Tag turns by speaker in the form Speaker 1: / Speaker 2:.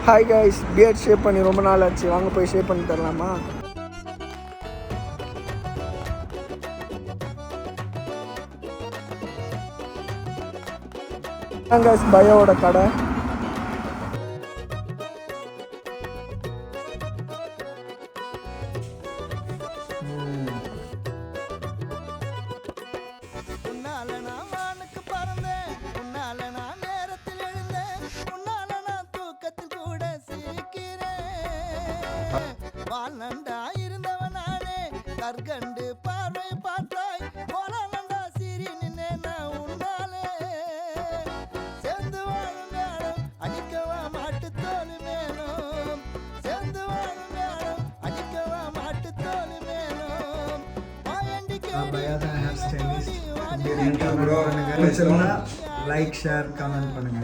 Speaker 1: Hi guys, beard shape பண்ணி ரொம்ப நாள் ஆச்சு. வாங்க போய் ஷேப் பண்ணி தரலாமா? கைஸ், பயோவோட கடை.
Speaker 2: வாழ்நண்டா இருந்தவனானே கற்கண்டு பார்வை பார்த்தாய் போலண்டா சீரி நின்னே நான் உன்னாலே சேர்ந்து வாழும் மேடம் அடிக்கவா மாட்டு தோல் மேலும் சேர்ந்து வாழும் மேடம் அடிக்கவா மாட்டு தோல் மேலும்
Speaker 3: லைக் ஷேர் கமெண்ட் பண்ணுங்க.